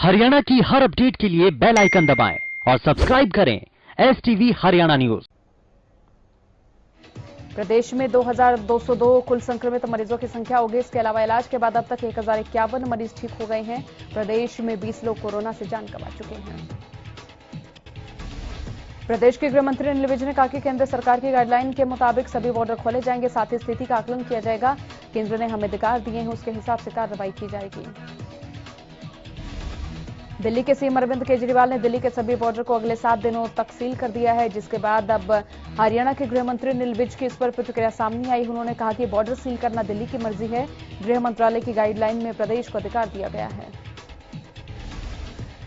हरियाणा की हर अपडेट के लिए बेल आइकन दबाएं और सब्सक्राइब करें STV हरियाणा न्यूज। प्रदेश में 2202 कुल संक्रमित मरीजों की संख्या होगी। इसके अलावा इलाज के बाद अब तक 1051 मरीज ठीक हो गए हैं। प्रदेश में 20 लोग कोरोना से जान गंवा चुके हैं। प्रदेश के गृह मंत्री अनिल विज ने कहा कि केंद्र सरकार की गाइडलाइन के मुताबिक सभी बॉर्डर खोले जाएंगे, साथ ही स्थिति का आकलन किया जाएगा। केंद्र ने हमें अधिकार दिए हैं, उसके हिसाब से कार्रवाई की जाएगी। दिल्ली के सीएम अरविंद केजरीवाल ने दिल्ली के सभी बॉर्डर को अगले 7 दिनों तक सील कर दिया है, जिसके बाद अब हरियाणा के गृह मंत्री अनिल विज की इस पर प्रतिक्रिया सामने आई। उन्होंने कहा कि बॉर्डर सील करना दिल्ली की मर्जी है, गृह मंत्रालय की गाइडलाइन में प्रदेश को अधिकार दिया गया है।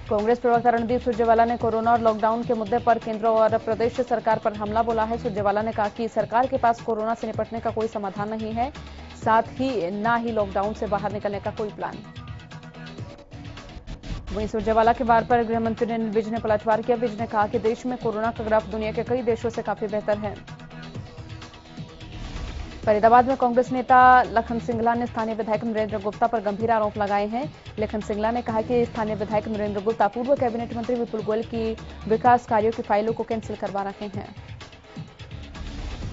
कांग्रेस प्रवक्ता रणदीप सुरजेवाला ने कोरोना और लॉकडाउन के मुद्दे पर केंद्र और प्रदेश सरकार पर हमला बोला है। सुरजेवाला ने कहा कि सरकार के पास कोरोना से निपटने का कोई समाधान नहीं है, साथ ही न ही लॉकडाउन से बाहर निकलने का कोई प्लान। वहीं सुरजेवाला के वार पर गृह मंत्री अनिल विज ने पलटवार किया। विज ने कहा कि देश में कोरोना का ग्राफ दुनिया के कई देशों से काफी बेहतर है। फरीदाबाद में कांग्रेस नेता लखन सिंगला ने स्थानीय विधायक नरेंद्र गुप्ता पर गंभीर आरोप लगाए हैं। लखन सिंगला ने कहा कि स्थानीय विधायक नरेंद्र गुप्ता पूर्व कैबिनेट मंत्री विपुल गोयल की विकास कार्यों की फाइलों को कैंसिल करवा रहे हैं।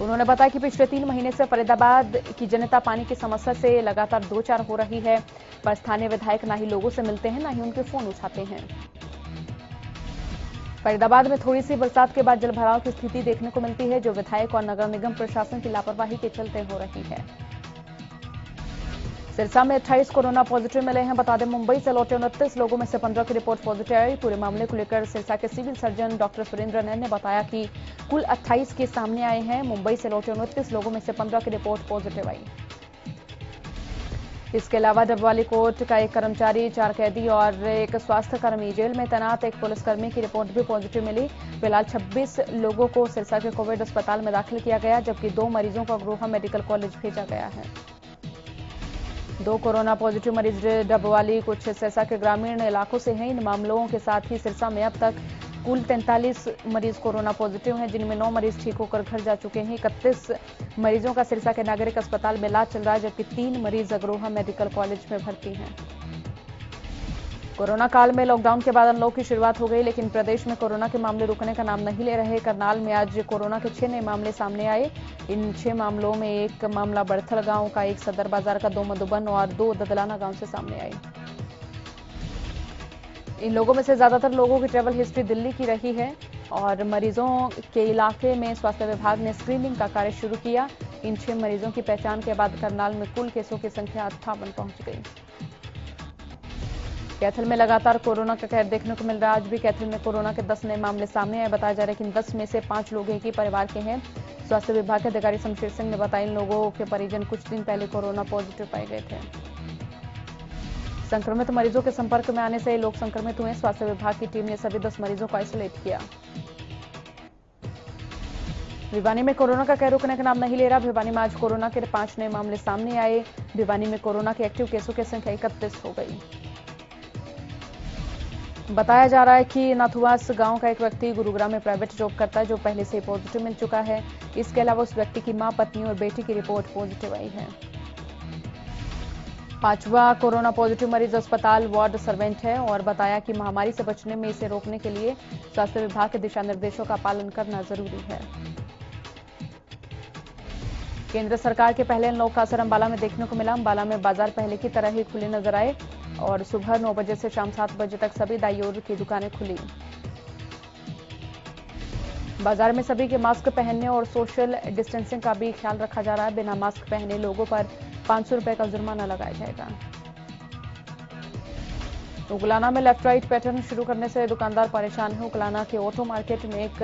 उन्होंने बताया कि पिछले 3 महीने से फरीदाबाद की जनता पानी की समस्या से लगातार दो चार हो रही है, पर स्थानीय विधायक ना ही लोगों से मिलते हैं, ना ही उनके फोन उठाते हैं। फरीदाबाद में थोड़ी सी बरसात के बाद जलभराव की स्थिति देखने को मिलती है, जो विधायक और नगर निगम प्रशासन की लापरवाही के चलते हो रही है। सिरसा में 28 कोरोना पॉजिटिव मिले हैं। बता दें, मुंबई से लौटे 29 लोगों में से 15 की रिपोर्ट पॉजिटिव आई। पूरे मामले को लेकर सिरसा के सिविल सर्जन डॉक्टर सुरेंद्र नैन ने बताया कि कुल 28 केस सामने आए हैं। मुंबई से लौटे 29 लोगों में से 15 की रिपोर्ट पॉजिटिव आई। इसके अलावा डबवाली कोर्ट का एक कर्मचारी, 4 कैदी और एक स्वास्थ्य कर्मी, जेल में तैनात एक पुलिसकर्मी की रिपोर्ट भी पॉजिटिव मिली। फिलहाल 26 लोगों को सिरसा के कोविड अस्पताल में दाखिल किया गया, जबकि 2 मरीजों को अग्रोहा मेडिकल कॉलेज भेजा गया है। 2 कोरोना पॉजिटिव मरीज डबवाली कुछ सिरसा के ग्रामीण इलाकों से हैं। इन मामलों के साथ ही सिरसा में अब तक कुल 43 मरीज कोरोना पॉजिटिव हैं, जिनमें 9 मरीज ठीक होकर घर जा चुके हैं। 31 मरीजों का सिरसा के नागरिक अस्पताल में इलाज चल रहा है, जबकि 3 मरीज अग्रोहा मेडिकल कॉलेज में भर्ती हैं। कोरोना काल में लॉकडाउन के बाद अनलॉक की शुरुआत हो गई, लेकिन प्रदेश में कोरोना के मामले रुकने का नाम नहीं ले रहे। करनाल में आज कोरोना के 6 नए मामले सामने आए। इन 6 मामलों में एक मामला बड़थल गांव का, एक सदर बाजार का, 2 मधुबन और 2 ददलाना गांव से सामने आए। इन लोगों में से ज्यादातर लोगों की ट्रैवल हिस्ट्री दिल्ली की रही है और मरीजों के इलाके में स्वास्थ्य विभाग ने स्क्रीनिंग का कार्य शुरू किया। इन 6 मरीजों की पहचान के बाद करनाल में कुल केसों की संख्या 58 पहुंच गई। कैथल में लगातार कोरोना का कहर देखने को मिल रहा है। आज भी कैथल में कोरोना के 10 नए मामले सामने आए। बताया जा रहा है कि इन 10 में से 5 लोग एक ही परिवार के हैं। स्वास्थ्य विभाग के अधिकारी शमशेर सिंह ने बताया, इन लोगों के परिजन कुछ दिन पहले कोरोना पॉजिटिव पाए गए थे। संक्रमित मरीजों के संपर्क में आने से लोग संक्रमित हुए। स्वास्थ्य विभाग की टीम ने सभी 10 मरीजों को आइसोलेट किया। भिवानी में कोरोना का कहर रुकने का नाम नहीं ले रहा। भिवानी में आज कोरोना के 5 नए मामले सामने आए। भिवानी में कोरोना के एक्टिव केसों की संख्या 31 हो गई। बताया जा रहा है कि नाथुवास गांव का एक व्यक्ति गुरुग्राम में प्राइवेट जॉब करता है, जो पहले से पॉजिटिव मिल चुका है। इसके अलावा उस व्यक्ति की मां, पत्नी और बेटी की रिपोर्ट पॉजिटिव आई है। 5वां कोरोना पॉजिटिव मरीज अस्पताल वार्ड सर्वेंट है और बताया कि महामारी से बचने में इसे रोकने के लिए स्वास्थ्य विभाग के दिशा निर्देशों का पालन करना जरूरी है। केंद्र सरकार के पहले अनलॉक का असर अंबाला में देखने को मिला। अंबाला में बाजार पहले की तरह ही खुले नजर आए और सुबह 9 बजे से शाम 7 बजे तक सभी दाई और की दुकानें खुली। बाजार में सभी के मास्क पहनने और सोशल डिस्टेंसिंग का भी ख्याल रखा जा रहा है। बिना मास्क पहने लोगों पर 500 रुपए का जुर्माना लगाया जाएगा। उगलाना में लेफ्ट राइट पैटर्न शुरू करने से दुकानदार परेशान हैं। उगलाना के ऑटो मार्केट में एक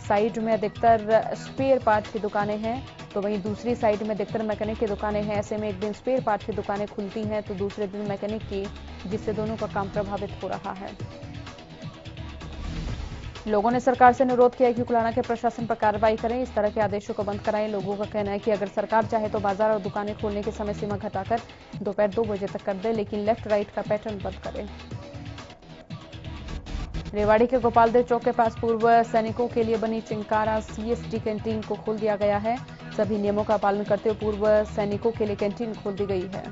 साइड में अधिकतर स्पेयर पार्ट की दुकानें हैं, तो वहीं दूसरी साइड में अधिकतर मैकेनिक की दुकानें हैं। ऐसे में एक दिन स्पेयर पार्ट की दुकानें खुलती हैं तो दूसरे दिन मैकेनिक की, जिससे दोनों का काम प्रभावित हो रहा है। लोगों ने सरकार से अनुरोध किया कि उगलाना के प्रशासन पर कार्रवाई करें, इस तरह के आदेशों को बंद कराएं। लोगों का कहना है कि अगर सरकार चाहे तो बाजार और दुकानें खोलने की समय सीमा घटाकर दोपहर 2 बजे तक कर दे, लेकिन लेफ्ट राइट का पैटर्न बंद करें। रेवाड़ी के गोपालदेव चौक के पास पूर्व सैनिकों के लिए बनी चिंकारा CSD कैंटीन को खोल दिया गया है। सभी नियमों का पालन करते हुए पूर्व सैनिकों के लिए कैंटीन खोल दी गई है।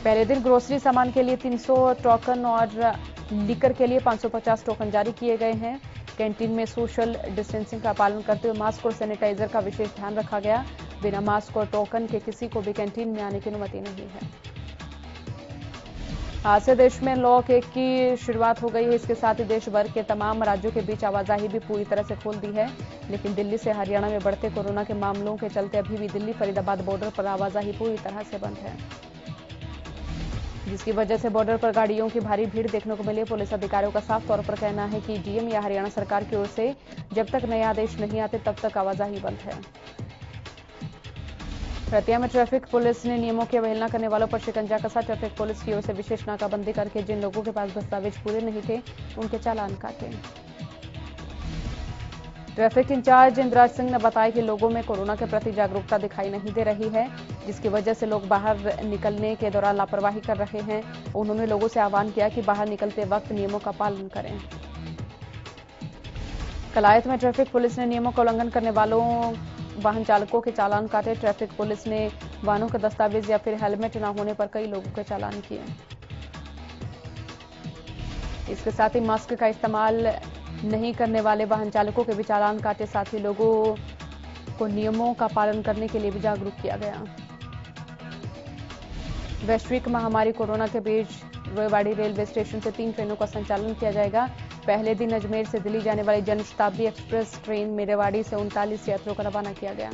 पहले दिन ग्रोसरी सामान के लिए 300 टोकन और लिकर के लिए 550 टोकन जारी किए गए हैं। कैंटीन में सोशल डिस्टेंसिंग का पालन करते हुए मास्क और सैनिटाइजर का विशेष ध्यान रखा गया। बिना मास्क और टोकन के किसी को भी कैंटीन में आने की अनुमति नहीं है। आज से देश में लॉक 1 की शुरुआत हो गई है। इसके साथ ही देश भर के तमाम राज्यों के बीच आवाजाही भी पूरी तरह से खोल दी है। लेकिन दिल्ली से हरियाणा में बढ़ते कोरोना के मामलों के चलते अभी भी दिल्ली फरीदाबाद बॉर्डर पर आवाजाही पूरी तरह से बंद है, जिसकी वजह से बॉर्डर पर गाड़ियों की भारी भीड़ देखने को मिली। पुलिस अधिकारियों का साफ तौर पर कहना है कि डीएम या हरियाणा सरकार की ओर से जब तक नए आदेश नहीं आते तब तक आवाजाही बंद है। रतिया में ट्रैफिक पुलिस ने नियमों की अवहेलना करने वालों पर शिकंजा कसा। ट्रैफिक पुलिस की ओर से विशेष नाकाबंदी करके जिन लोगों के पास दस्तावेज पूरे नहीं थे उनके चालान काटे। ट्रैफिक इंचार्ज इंद्राज सिंह ने बताया कि लोगों में कोरोना के प्रति जागरूकता दिखाई नहीं दे रही है, जिसकी वजह से लोग बाहर निकलने के दौरान लापरवाही कर रहे हैं। उन्होंने लोगों से आह्वान किया कि बाहर निकलते वक्त नियमों का पालन करें। कलायत में ट्रैफिक पुलिस ने नियमों का उल्लंघन करने वालों वाहन चालकों के चालान काटे। ट्रैफिक पुलिस ने वाहनों के दस्तावेज या फिर हेलमेट न होने पर कई लोगों के चालान किए। इसके साथ ही मास्क का इस्तेमाल नहीं करने वाले वाहन चालकों के भी चालान काटे। साथ ही लोगों को नियमों का पालन करने के लिए भी जागरूक किया गया। वैश्विक महामारी कोरोना के बीच रेवाड़ी रेलवे स्टेशन से 3 ट्रेनों का संचालन किया जाएगा। पहले दिन अजमेर से दिल्ली जाने वाली जनशताब्दी एक्सप्रेस ट्रेन में रेवाड़ी से 39 यात्रियों को रवाना किया गया।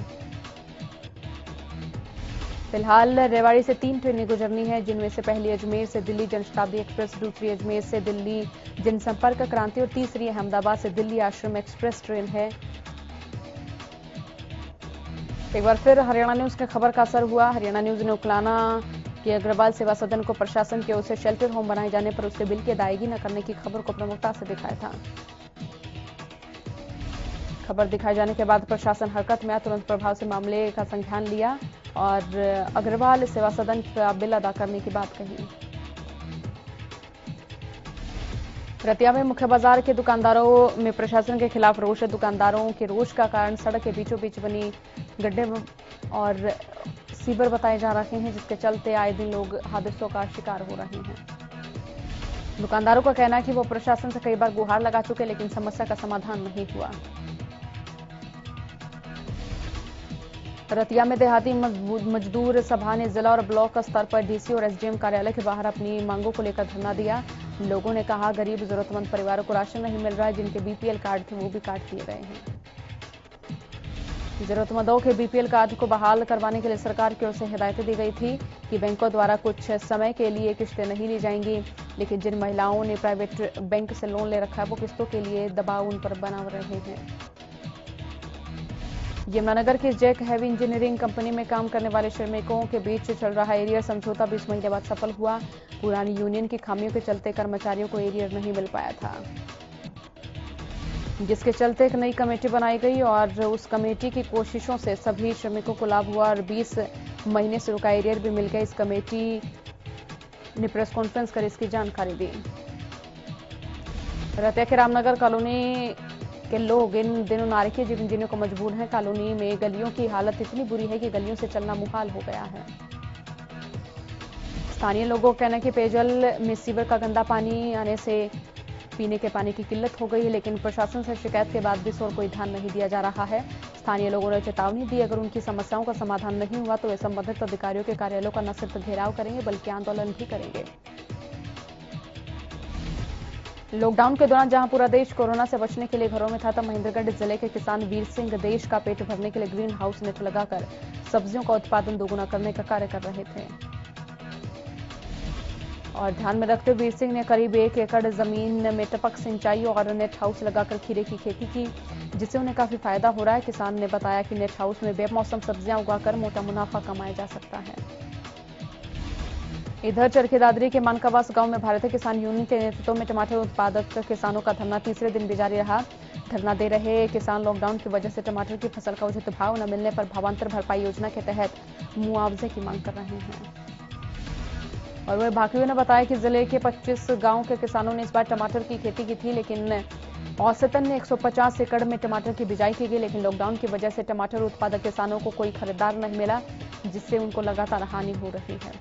फिलहाल रेवाड़ी से 3 ट्रेनें गुजरनी है, जिनमें से पहली अजमेर से दिल्ली जनशताब्दी एक्सप्रेस, दूसरी अजमेर से दिल्ली जनसंपर्क क्रांति और तीसरी अहमदाबाद से दिल्ली आश्रम एक्सप्रेस ट्रेन है। एक बार फिर हरियाणा न्यूज की खबर का असर हुआ। हरियाणा न्यूज ने उकलाना कि अग्रवाल सेवा सदन को प्रशासन की ओर से शेल्टर होम बनाए जाने पर उसके बिल की अदायगी न करने की खबर को प्रमुखता से दिखाया था। खबर दिखाए जाने के बाद प्रशासन हरकत में आया, तुरंत प्रभाव से मामले का संज्ञान लिया और अग्रवाल सेवा सदन का बिल अदा करने की बात कही। रतिया में मुख्य बाजार के दुकानदारों में प्रशासन के खिलाफ रोष है। दुकानदारों के रोष का कारण सड़क के बीचों बीच बनी गड्ढे और सीवर बताए जा रहे हैं, जिसके चलते आए दिन लोग हादसों का शिकार हो रहे हैं। दुकानदारों का कहना है कि वो प्रशासन से कई बार गुहार लगा चुके, लेकिन समस्या का समाधान नहीं हुआ। रतिया में देहाती मजदूर सभा ने जिला और ब्लॉक स्तर पर डीसी और एसडीएम कार्यालय के बाहर अपनी मांगों को लेकर धरना दिया। लोगों ने कहा, गरीब जरूरतमंद परिवारों को राशन नहीं मिल रहा है, जिनके बीपीएल कार्ड थे वो भी काट दिए गए हैं। जरूरतमंदों के बीपीएल कार्ड को बहाल करवाने के लिए सरकार की ओर से हिदायतें दी गई थी कि बैंकों द्वारा कुछ समय के लिए किस्तें नहीं ली जाएंगी, लेकिन जिन महिलाओं ने प्राइवेट बैंक से लोन ले रखा है वो किस्तों के लिए दबाव उन पर बना रहे हैं। यमुनानगर की जैक हैवी इंजीनियरिंग कंपनी में काम करने वाले श्रमिकों के बीच चल रहा एरियर समझौता 20 महीने बाद सफल हुआ। पुरानी यूनियन की खामियों के चलते कर्मचारियों को एरियर नहीं मिल पाया था, जिसके चलते एक नई कमेटी बनाई गई और उस कमेटी की कोशिशों से सभी श्रमिकों को लाभ हुआ और 20 महीने से रुका एरियर भी मिल गया। इस कमेटी ने प्रेस कॉन्फ्रेंस कर इसकी जानकारी दी। रतिया के रामनगर कॉलोनी के लोग इन दिनों नारकीय जीवन जीने को मजबूर हैं। कॉलोनी में गलियों की हालत इतनी बुरी है कि गलियों से चलना मुहाल हो गया है। स्थानीय लोगों का कहना है कि पेयजल में सीवर का गंदा पानी आने से पीने के पानी की किल्लत हो गई है, लेकिन प्रशासन से शिकायत के बाद भी इस ओर कोई ध्यान नहीं दिया जा रहा है। स्थानीय लोगों ने चेतावनी दी, अगर उनकी समस्याओं का समाधान नहीं हुआ तो वे संबंधित अधिकारियों के कार्यालयों का न सिर्फ घेराव करेंगे बल्कि आंदोलन भी करेंगे। लॉकडाउन के दौरान जहां पूरा देश कोरोना से बचने के लिए घरों में था, तब महेंद्रगढ़ जिले के किसान वीर सिंह देश का पेट भरने के लिए ग्रीन हाउस नेट लगाकर सब्जियों का उत्पादन दोगुना करने का कार्य कर रहे थे। और ध्यान में रखते हुए वीर सिंह ने करीब 1 एकड़ जमीन में टपक सिंचाई और नेट हाउस लगाकर खीरे की खेती की, जिससे उन्हें काफी फायदा हो रहा है। किसान ने बताया कि नेट हाउस में बेमौसम सब्जियां उगाकर मोटा मुनाफा कमाया जा सकता है। इधर चरखी दादरी के मानकावास गांव में भारतीय किसान यूनियन के नेतृत्व में टमाटर उत्पादक किसानों का धरना तीसरे दिन भी जारी रहा। धरना दे रहे किसान लॉकडाउन की वजह से टमाटर की फसल का उचित भाव न मिलने पर भावांतर भरपाई योजना के तहत मुआवजे की मांग कर रहे हैं। और वह भाकियों ने बताया कि जिले के 25 गांव के किसानों ने इस बार टमाटर की खेती की थी, लेकिन औसतन 150 एकड़ में टमाटर की बिजाई की गई, लेकिन लॉकडाउन की वजह से टमाटर उत्पादक किसानों को कोई खरीदार नहीं मिला, जिससे उनको लगातार हानि हो रही है।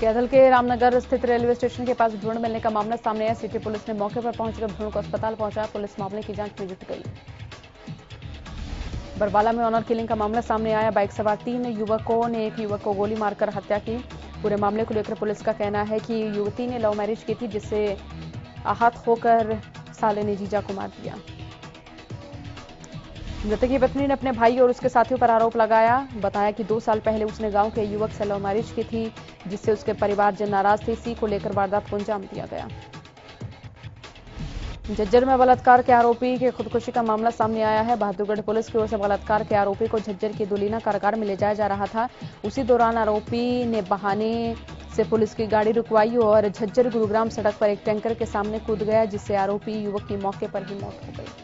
कैथल के रामनगर स्थित रेलवे स्टेशन के पास भ्रूण मिलने का मामला सामने आया। सिटी पुलिस ने मौके पर पहुंचकर भ्रूण को अस्पताल पहुंचाया। पुलिस मामले की जांच में जुट गई। बरवाला में ऑनर किलिंग का मामला सामने आया। बाइक सवार 3 युवकों ने एक युवक को गोली मारकर हत्या की। पूरे मामले को लेकर पुलिस का कहना है कि युवती ने लव मैरिज की थी, जिससे आहत होकर साले ने जीजा को मार दिया। मृतक की पत्नी ने अपने भाई और उसके साथियों पर आरोप लगाया। बताया कि 2 साल पहले उसने गांव के युवक से लव मैरिज की थी, जिससे उसके परिवारजन नाराज थे। इसी को लेकर वारदात को अंजाम दिया गया। झज्जर में बलात्कार के आरोपी के खुदकुशी का मामला सामने आया है। बहादुरगढ़ पुलिस की ओर से बलात्कार के आरोपी को झज्जर की दुलीना कारागार में ले जाया जा रहा था। उसी दौरान आरोपी ने बहाने से पुलिस की गाड़ी रुकवाई और झज्जर गुरुग्राम सड़क पर एक टैंकर के सामने कूद गया, जिससे आरोपी युवक की मौके पर ही मौत हो गई।